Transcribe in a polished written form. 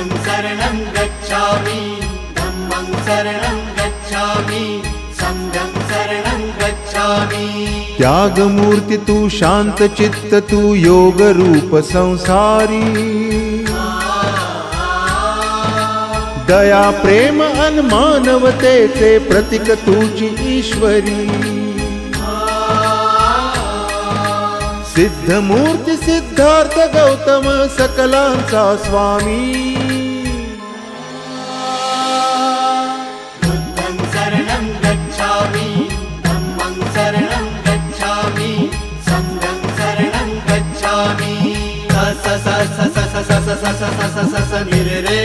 शरणं गच्छामि, धम्मं शरणं गच्छामि, संघं शरणं गच्छामि। त्याग मूर्ति तू, शांत चित्त तू, योग रूप संसारी, दया प्रेम अन मानवतेचे प्रतीक तुझी ईश्वरी। सिद्ध मूर्ति सिद्धार्थ गौतम सकलांचा स्वामी। बुद्धं शरणं गच्छामि, धम्मं शरणं गच्छामि, संघं शरणं गच्छामि। स स स स स स स स स स स स नि रे रे